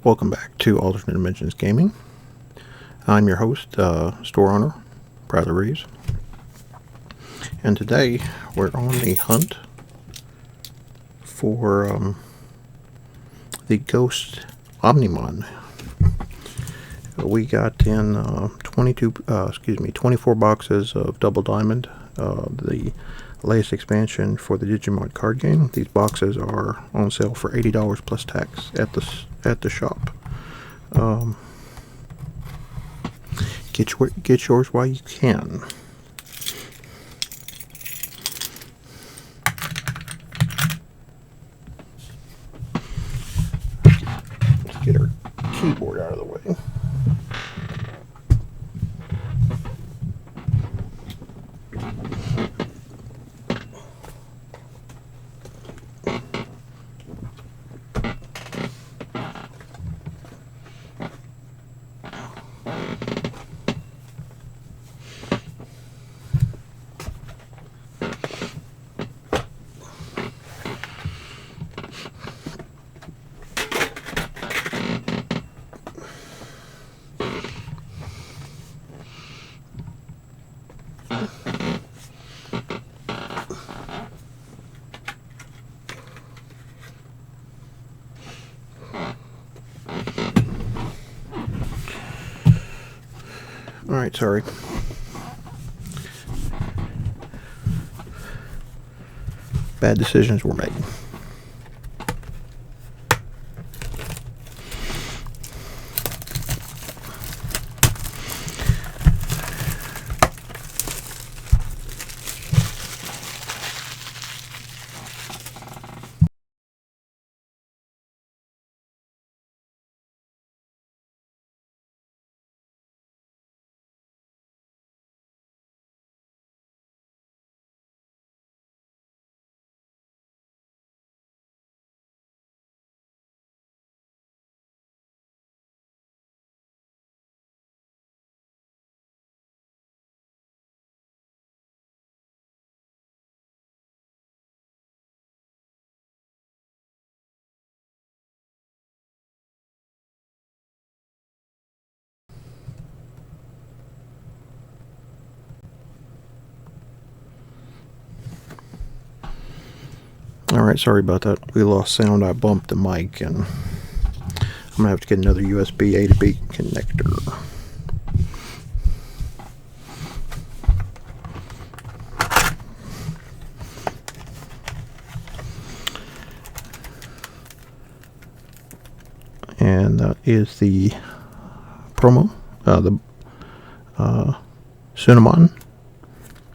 Welcome back to Alternate Dimensions Gaming. I'm your host, store owner, Bradley Reeves. And today we're on the hunt for the Ghost Omnimon. We got in 24 boxes of Double Diamond, the latest expansion for the Digimon card game. These boxes are on sale for $80 plus tax at the shop. Get yours while you can. Let's get our keyboard out of the way. Alright, sorry. Bad decisions were made. Alright, sorry about that. We lost sound. I bumped the mic, and I'm going to have to get another USB A to B connector. And that is the promo, the Cinnamon,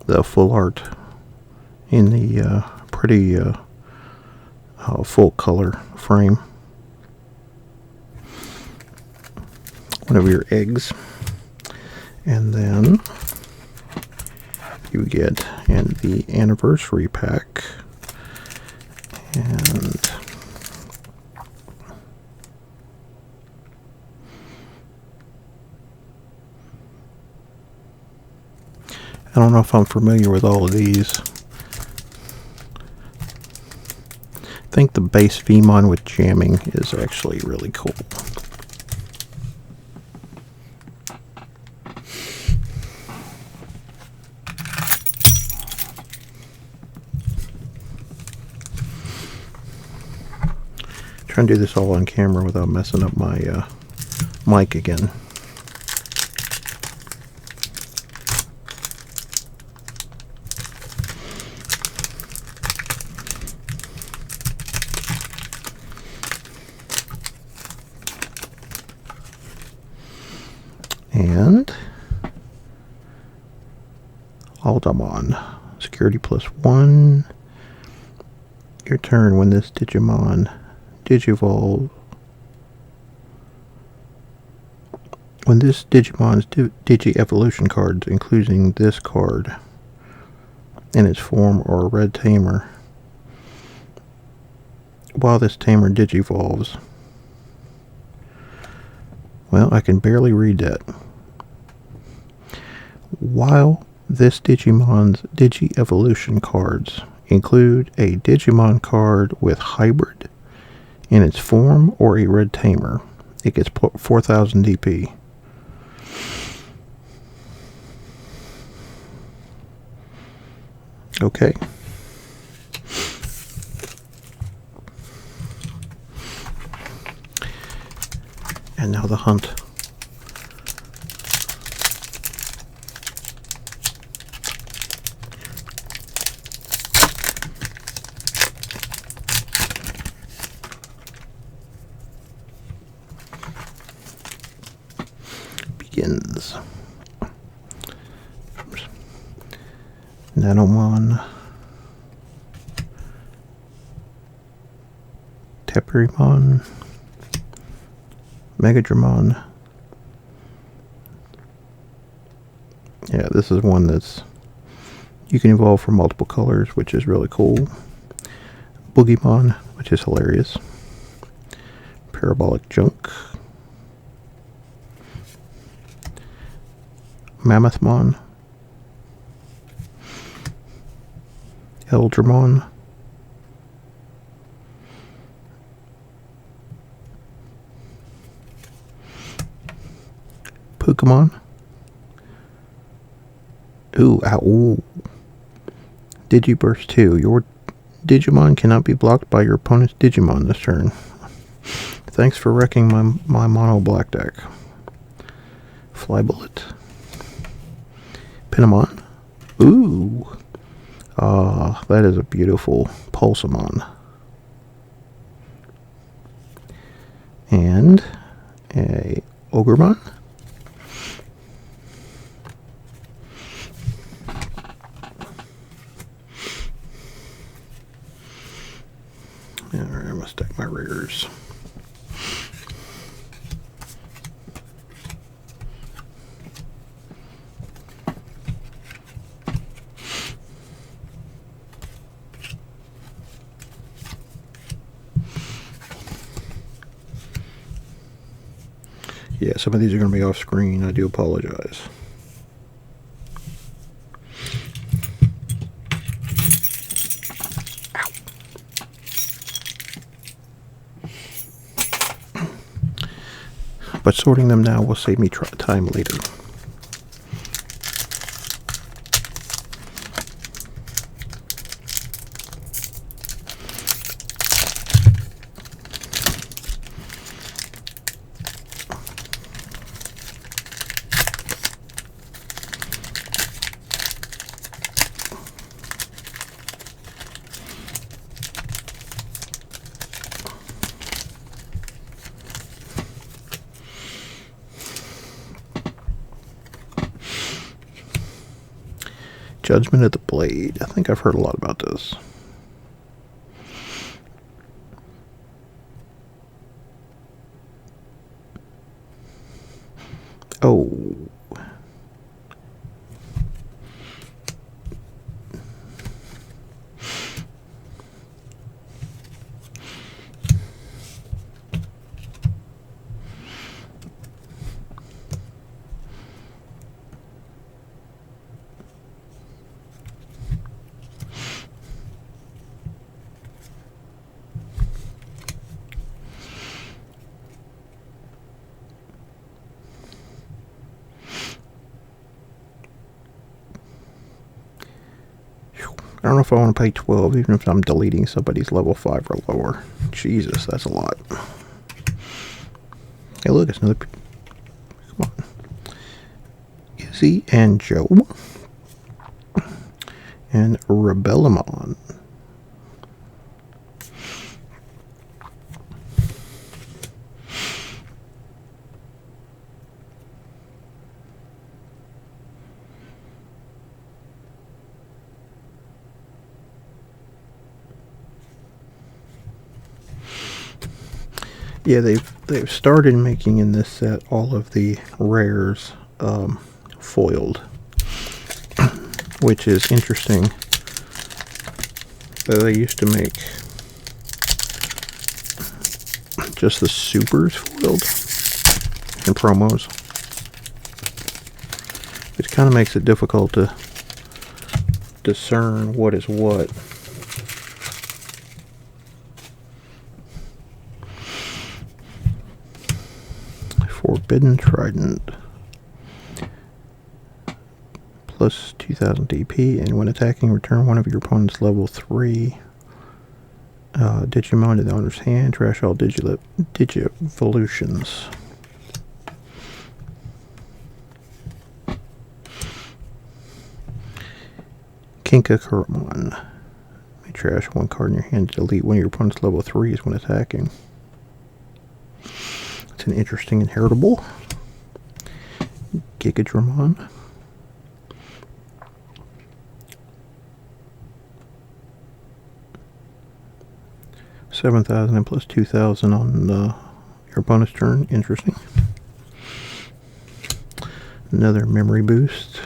the full art in the pretty full color frame. One of your eggs, and then you get in the anniversary pack, and I don't know if I'm familiar with all of these. I think the base Vmon with jamming is actually really cool. Trying to do this all on camera without messing up my mic again. And Aldamon, security +1. Your turn. When this Digimon Digivolve, when this Digimon's Digi-Evolution cards, including this card in its form or a red tamer, while this tamer Digivolves. Well, I can barely read that. While this Digimon's Digi-Evolution cards include a Digimon card with hybrid in its form or a red tamer, it gets 4,000 DP. Okay. And now the hunt. Begins. Nanomon, Teperimon, Megadramon. Yeah, this is one that's you can evolve for multiple colors, which is really cool. Boogeyman, which is hilarious. Parabolic Junk. Mammothmon. Eldramon. Pokemon. Ooh, ow, ooh. Digiburst 2. Your Digimon cannot be blocked by your opponent's Digimon this turn. Thanks for wrecking my mono black deck. Flybullet. Pinamon. Ooh. Ah, that is a beautiful Pulsamon. And a Ogremon. Alright, I must stack my rares. Yeah, some of these are going to be off screen. I do apologize. Ow. But sorting them now will save me time later. Judgment of the Blade. I think I've heard a lot about this. Oh. I don't know if I want to pay 12, even if I'm deleting somebody's level 5 or lower. Jesus, that's a lot. Hey, look, it's another... Come on. Izzy and Joe. And Rebellimon. Yeah, they've started making in this set all of the rares foiled, which is interesting. They used to make just the supers foiled in promos, which kind of makes it difficult to discern what is what. Forbidden Trident. Plus 2000 DP, and when attacking, return one of your opponent's level 3 Digimon to the owner's hand. Trash all Digivolutions. Kinkakurmon. You trash one card in your hand to delete one of your opponent's level 3s when attacking. It's an interesting inheritable. Gigadramon. $7,000 and plus 2,000 on your opponent's turn. Interesting. Another memory boost.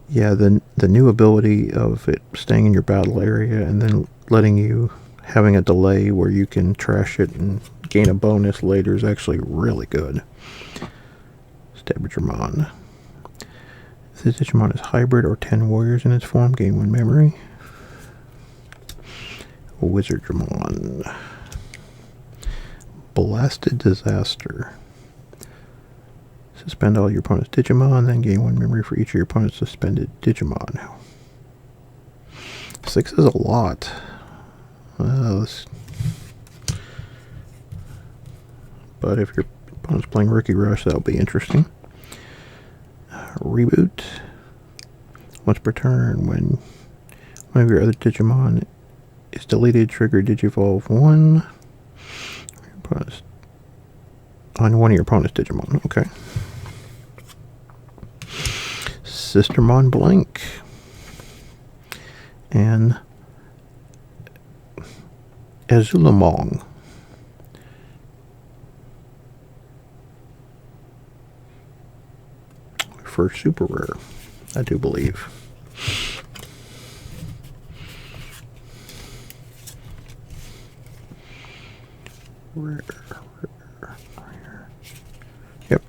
Yeah, the new ability of it staying in your battle area and then letting you having a delay where you can trash it and gain a bonus later is actually really good. Stabadramon. If this Digimon is hybrid or 10 warriors in its form, gain 1 memory. Wizardramon. Blasted Disaster. Suspend all your opponent's Digimon, then gain 1 memory for each of your opponent's suspended Digimon. 6 is a lot. But if your opponent's playing Rookie Rush, that'll be interesting. Reboot. Once per turn, when one of your other Digimon is deleted, trigger Digivolve 1 on one of your opponent's Digimon. Okay. Sistermon Blank. And Azulamong. For super rare, I do believe. Rare. Yep.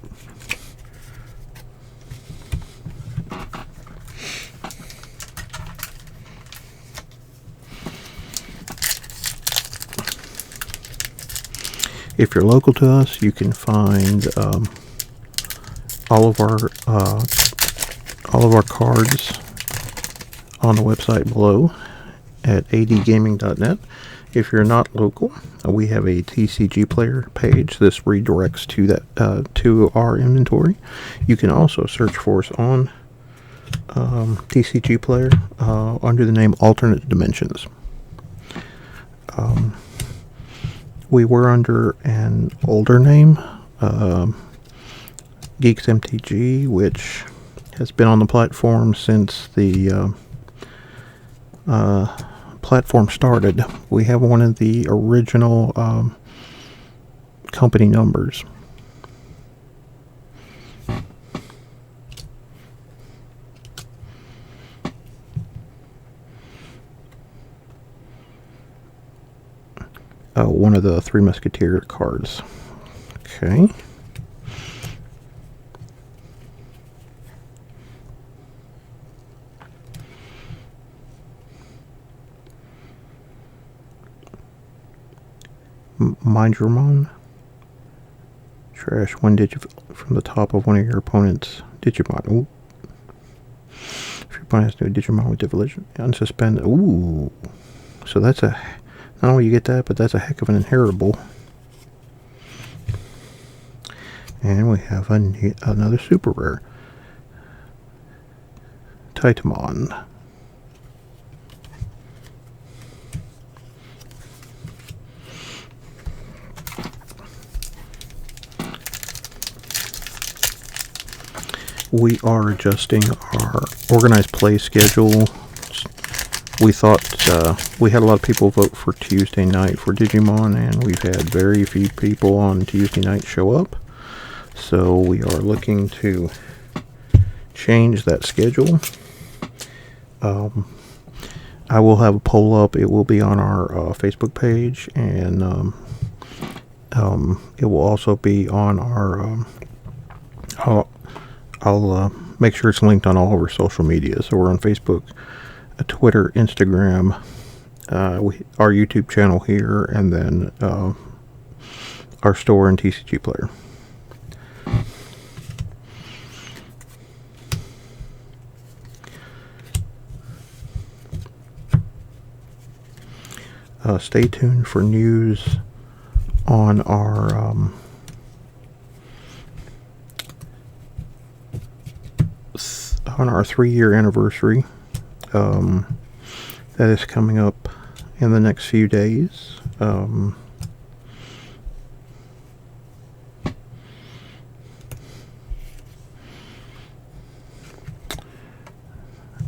If you're local to us, you can find all of our cards on the website below at adgaming.net. If you're not local, we have a TCG player page. This redirects to that to our inventory. You can also search for us on TCG player under the name Alternate Dimensions. We were under an older name, Geeks MTG, which has been on the platform since the platform started. We have one of the original company numbers. One of the Three Musketeer cards. Okay. Mindramon. Trash one digit from the top of one of your opponent's Digimon. Ooh. If your opponent has to do a Digimon with Divination, unsuspend. Ooh. So that's a... Not only you get that, but that's a heck of an inheritable. And we have another super rare. Titamon. We are adjusting our organized play schedule. We thought we had a lot of people vote for Tuesday night for Digimon, and we've had very few people on Tuesday night show up. So we are looking to change that schedule. I will have a poll up. It will be on our Facebook page, and it will also be on our... I'll make sure it's linked on all of our social media. So we're on Facebook, Twitter, Instagram, our YouTube channel here, and then our store and TCG player. stay tuned for news on our 3-year anniversary. That is coming up in the next few days.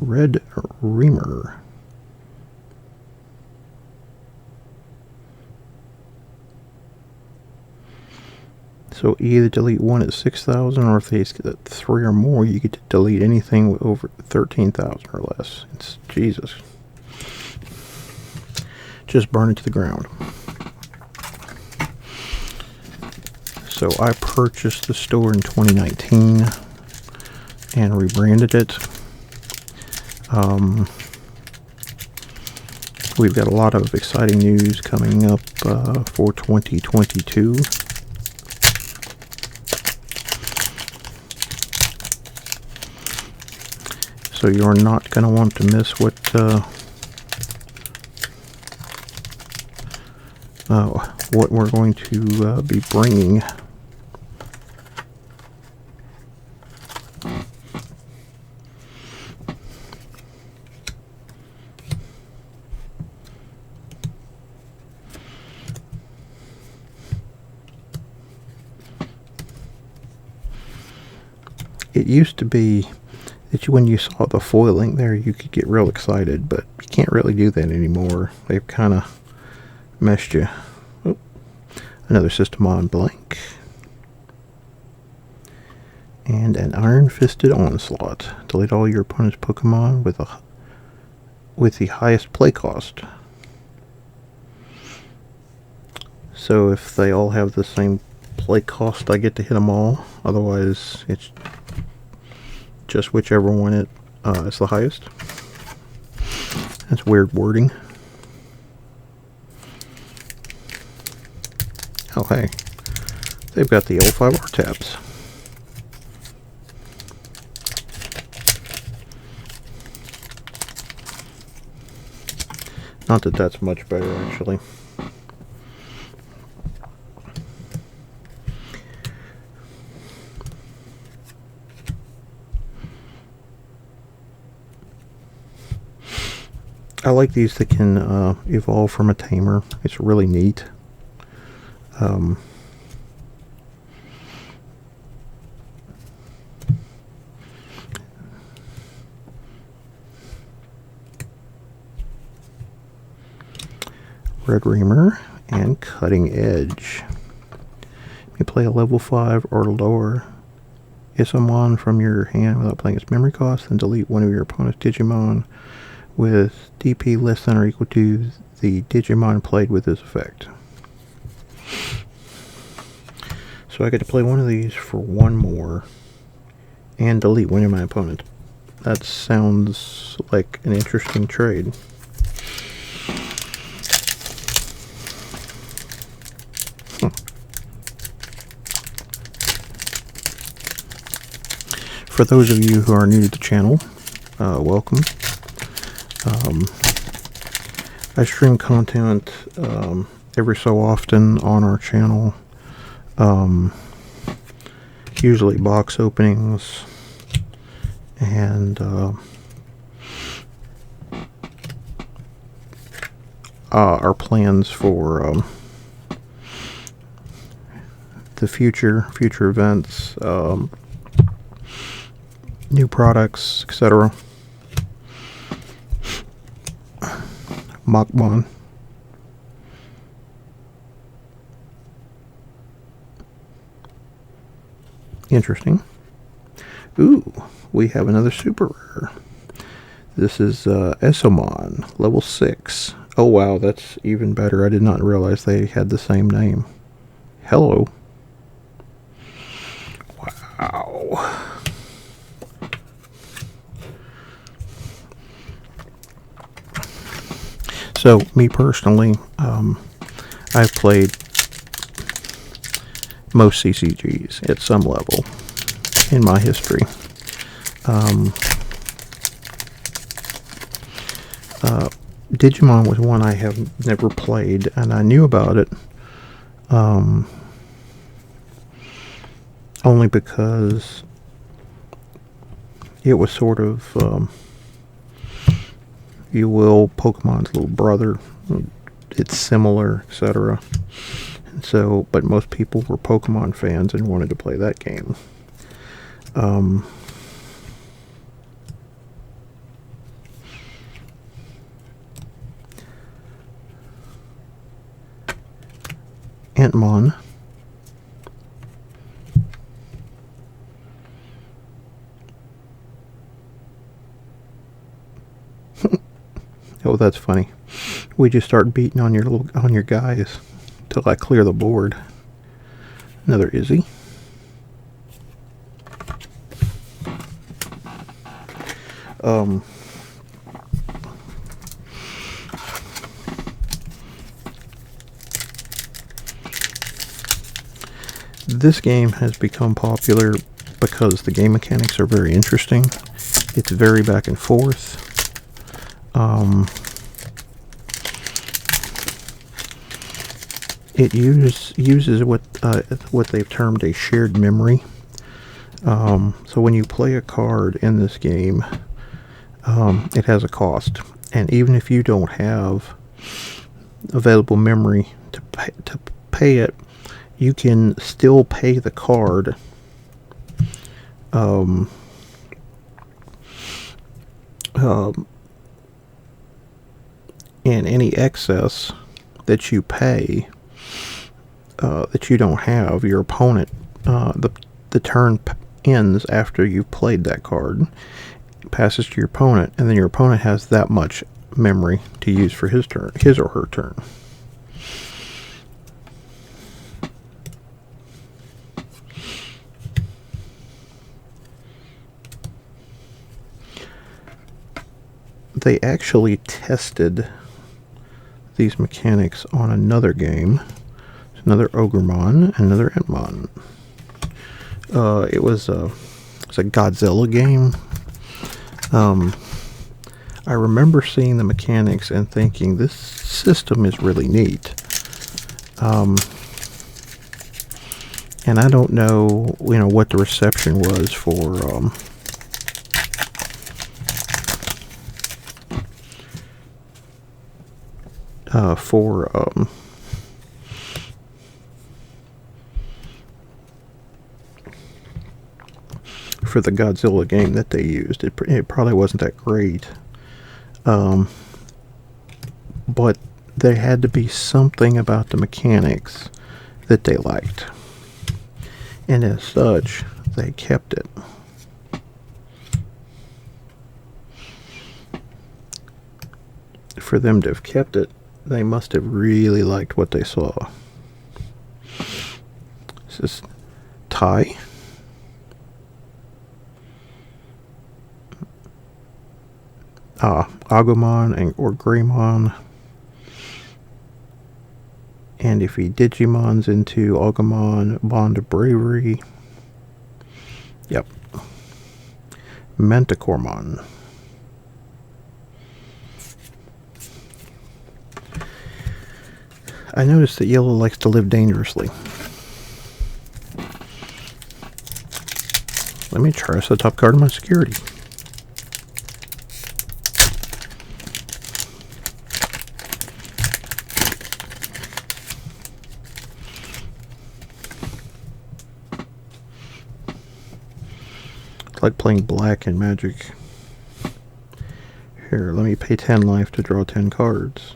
Red Reamer. So either delete one at 6,000, or if they get 3 or more, you get to delete anything over 13,000 or less. It's Jesus. Just burn it to the ground. So I purchased the store in 2019 and rebranded it. We've got a lot of exciting news coming up for 2022. So you're not going to want to miss what we're going to be bringing. It used to be that when you saw the foiling there, you could get real excited, but you can't really do that anymore. They've kind of messed you. Oh, another system on blank. And an Iron-Fisted Onslaught. Delete all your opponent's Pokemon with the highest play cost. So if they all have the same play cost, I get to hit them all. Otherwise, it's just whichever one is the highest. That's weird wording. Oh hey, they've got the L5R tabs. Not that that's much better, actually. I like these that can evolve from a tamer. It's really neat. Red Reamer and Cutting Edge. You play a level 5 or lower Isomon from your hand without playing its memory cost, then delete one of your opponent's Digimon with DP less than or equal to the Digimon played with this effect. So I get to play one of these for one more and delete one of my opponents. That sounds like an interesting trade. For those of you who are new to the channel, welcome. I stream content every so often on our channel. Usually box openings and our plans for the future events, new products, etc. Machmon. Interesting. Ooh, we have another super rare. This is Esomon, level 6. Oh wow, that's even better. I did not realize they had the same name. Hello. Wow. So, me personally, I've played most CCGs at some level in my history. Digimon was one I have never played, and I knew about it only because it was sort of, you will, Pokemon's little brother. It's similar, etc. So, but most people were Pokemon fans and wanted to play that game. Antmon. Oh, that's funny. We just start beating on your guys till I clear the board. Another Izzy. This game has become popular because the game mechanics are very interesting. It's very back and forth. It uses what they've termed a shared memory. So when you play a card in this game, it has a cost, and even if you don't have available memory to pay it, you can still pay the card. And any excess that you pay that you don't have, your opponent, the turn ends after you've played that card. It passes to your opponent, and then your opponent has that much memory to use for his or her turn. They actually tested these mechanics on another game. It's another Ogremon, another Entmon. It was a Godzilla game. I remember seeing the mechanics and thinking, this system is really neat. And I don't know, what the reception was for the Godzilla game that they used. It probably wasn't that great. But there had to be something about the mechanics that they liked. And as such, they kept it. For them to have kept it, they must have really liked what they saw. This is Tai. Agumon or Greymon. And if he Digimons into Agumon, Bond of Bravery. Yep. Manticoremon. I noticed that yellow likes to live dangerously. Let me trash the top card of my security. It's like playing black in Magic. Here, let me pay 10 life to draw 10 cards.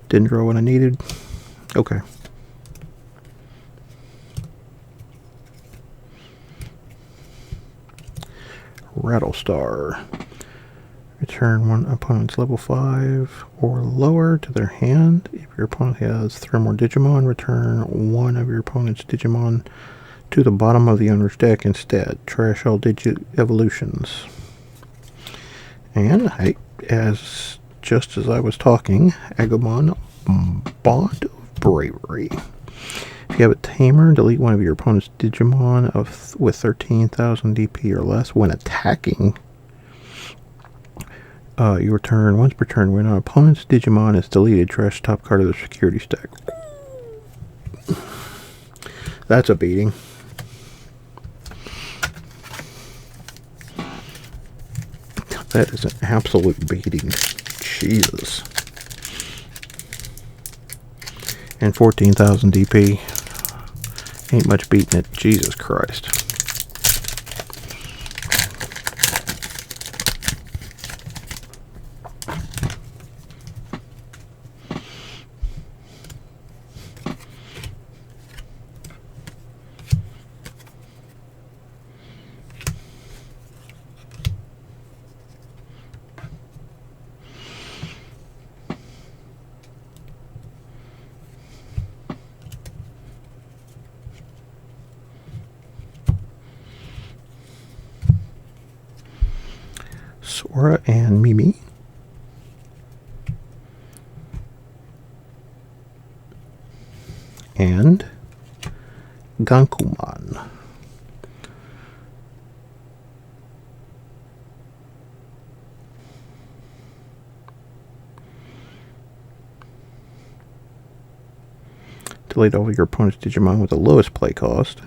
Didn't draw what I needed? Okay. Rattlestar. Return one opponent's level 5 or lower to their hand. If your opponent has 3 or more Digimon, return one of your opponent's Digimon to the bottom of the owner's deck instead. Trash all Digi-Evolutions. And just as I was talking, Agumon, Bond of Bravery. If you have a tamer, delete one of your opponent's Digimon with 13,000 DP or less when attacking. Your turn. Once per turn, when an opponent's Digimon is deleted, trash the top card of the security stack. That's a beating. That is an absolute beating. Jesus. And 14,000 DP. Ain't much beating it. Jesus Christ. Sora and Mimi. And Gankuman. Delete all of your opponent's Digimon with the lowest play cost.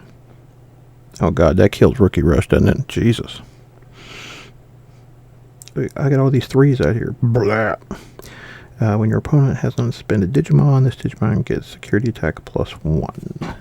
Oh god, that kills Rookie Rush, doesn't it? Jesus. I got all these threes out here. Blah. When your opponent has unsuspended Digimon, this Digimon gets security attack +1.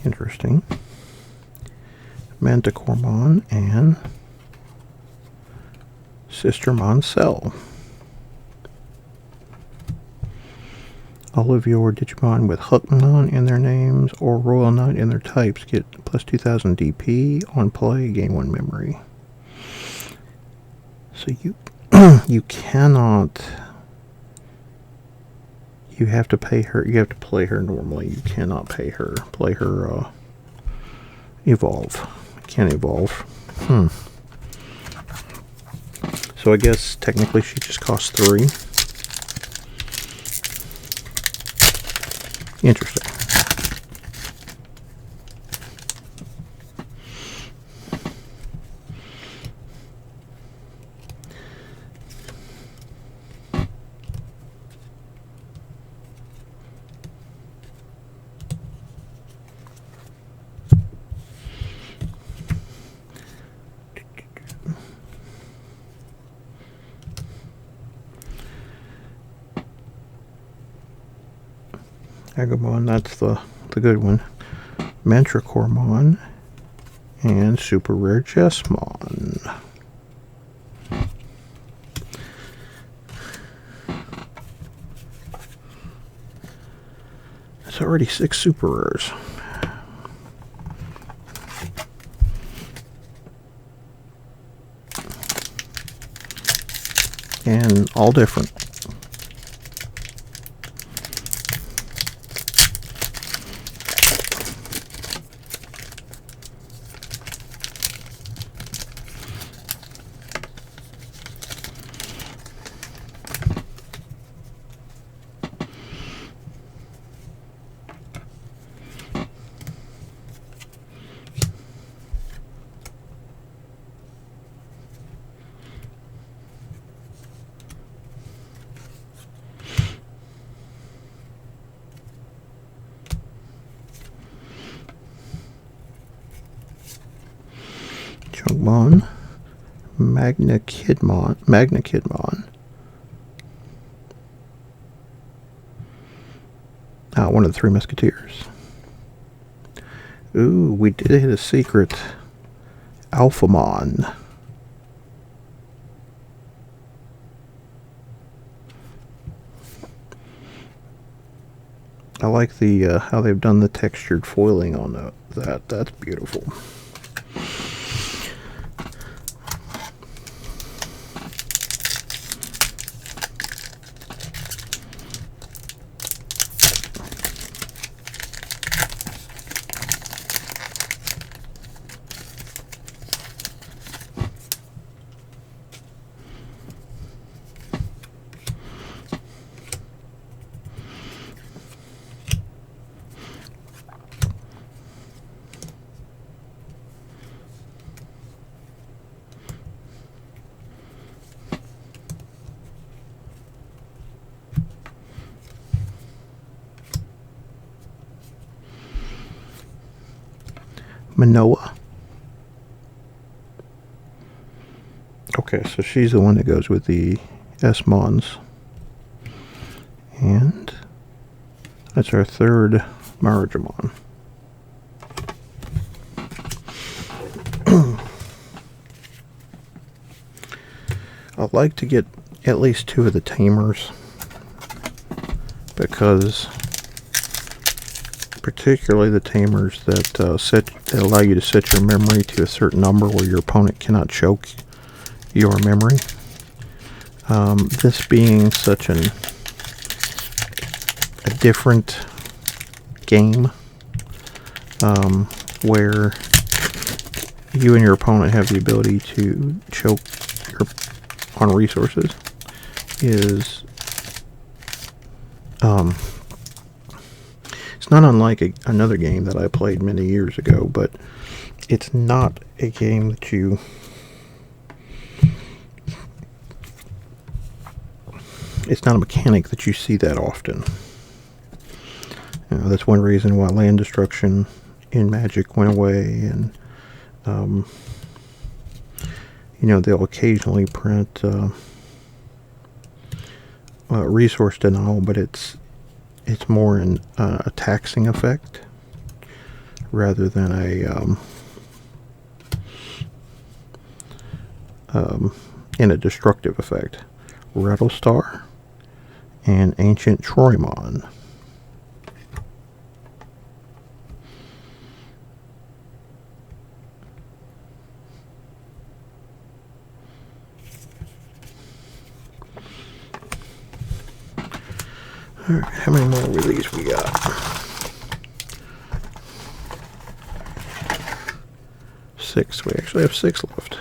Interesting. Manticoremon and Sistermon Cell. All of your Digimon with Huckmon in their names or Royal Knight in their types get plus 2,000 DP on play, gain 1 memory. So you cannot. You have to pay her. You have to play her normally. You cannot play her. Evolve. Can't evolve. So I guess technically she just costs 3. Interesting. Agumon, that's the good one. Manticoremon and Super Rare Jessmon. It's already 6 super rares. And all different. Junkmon, Magna Kidmon. One of the 3 Musketeers. Ooh, we did hit a secret. Alphamon. I like the how they've done the textured foiling on that. That's beautiful. Manoa. Okay, so she's the one that goes with the S-Mons. And that's our third Marajamon. I'd like to get at least 2 of the tamers, because particularly the tamers that that allow you to set your memory to a certain number where your opponent cannot choke your memory. This being such a different game, where you and your opponent have the ability to choke on resources, is it's not unlike another game that I played many years ago, but it's not a game that it's not a mechanic that you see that often. That's one reason why land destruction in Magic went away, and they'll occasionally print resource denial, but it's more in a taxing effect rather than in a destructive effect. Rattlestar and Ancient Troymon. Alright, how many more of these we got? 6. We actually have 6 left.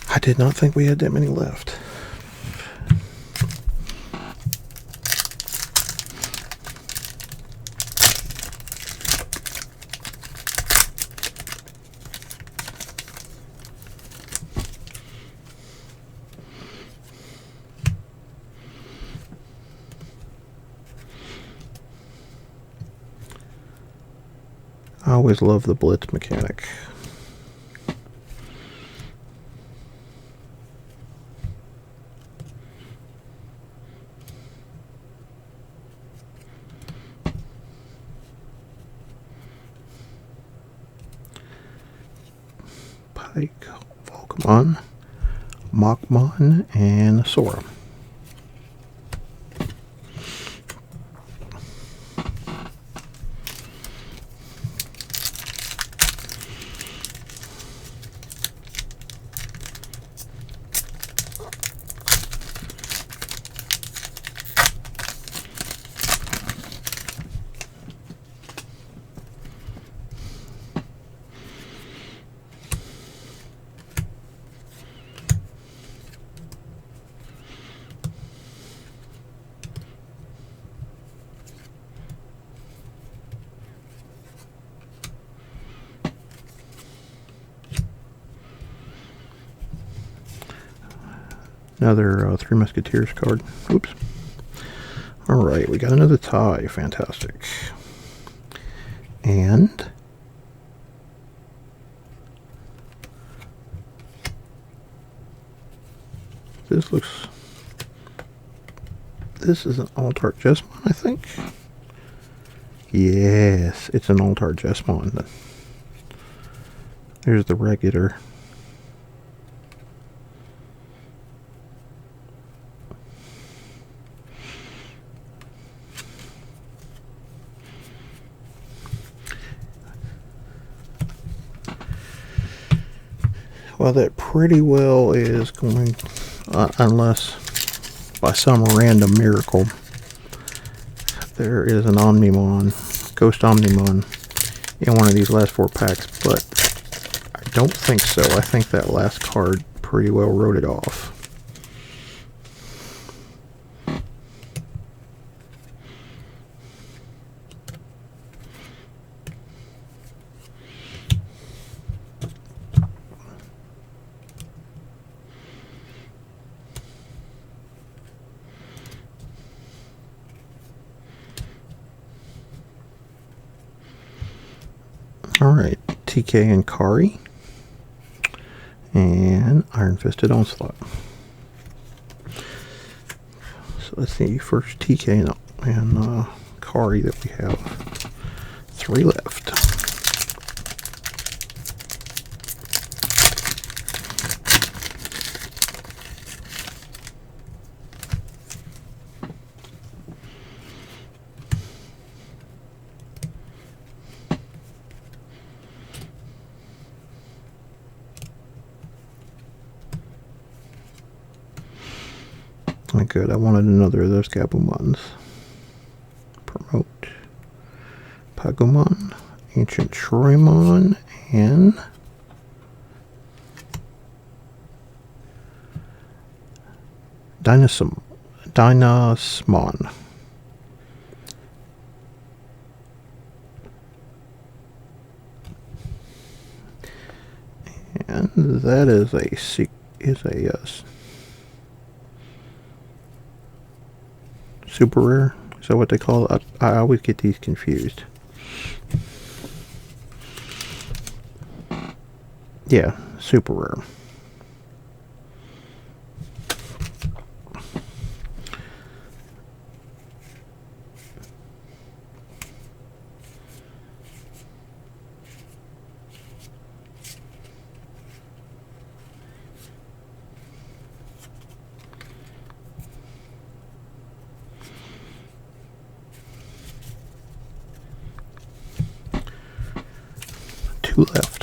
I did not think we had that many left. I always love the blitz mechanic. Pike, Volcamon, Machmon, and Sora. Another Three Musketeers card. Oops. Alright, we got another tie. Fantastic. And this is an Altart Jesmon, I think. Yes, it's an Altart Jesmon. There's the regular. Well, that pretty well is going, unless by some random miracle, there is an Omnimon, Ghost Omnimon, in one of these last 4 packs, but I don't think so. I think that last card pretty well wrote it off. Alright, TK and Kari, and Iron Fisted Onslaught. So let's see, first TK and Kari that we have. 3 left. Good, I wanted another of those Gabumons. Promote. Pagumon, Ancient Shrimon, and Dynasmon. And that is a super rare. Is that what they call it? I always get these confused. Yeah, super rare. Two left.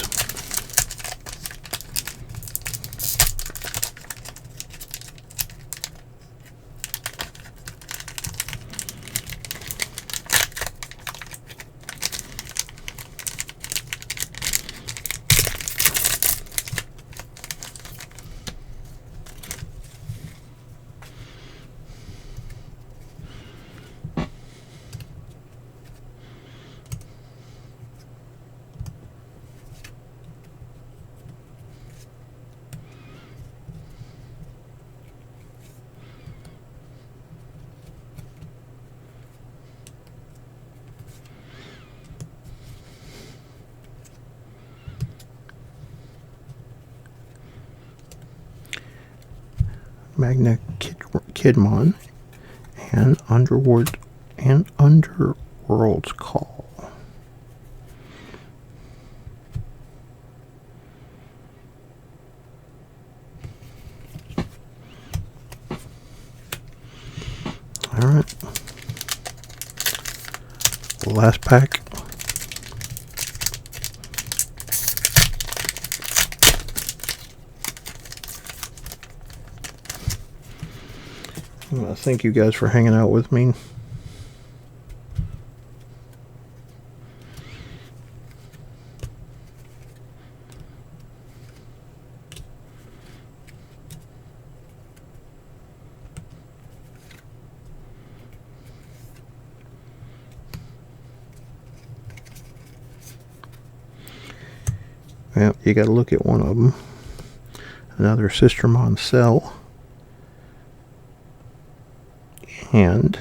Magna Kidmon and Underworld's Call. All right. Last pack. Thank you guys for hanging out with me. Well, you got to look at one of them. Another Sistermon Cell. And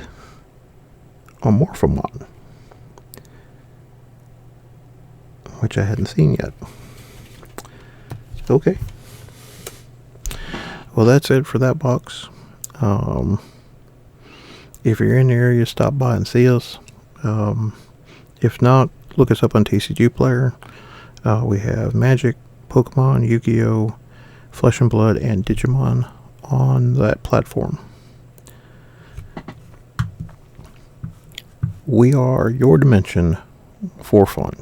a Morphomon, which I hadn't seen yet. Okay. Well, that's it for that box. If you're in the area, stop by and see us. If not, look us up on TCG Player. We have Magic, Pokemon, Yu-Gi-Oh!, Flesh and Blood, and Digimon on that platform. We are your dimension for fun.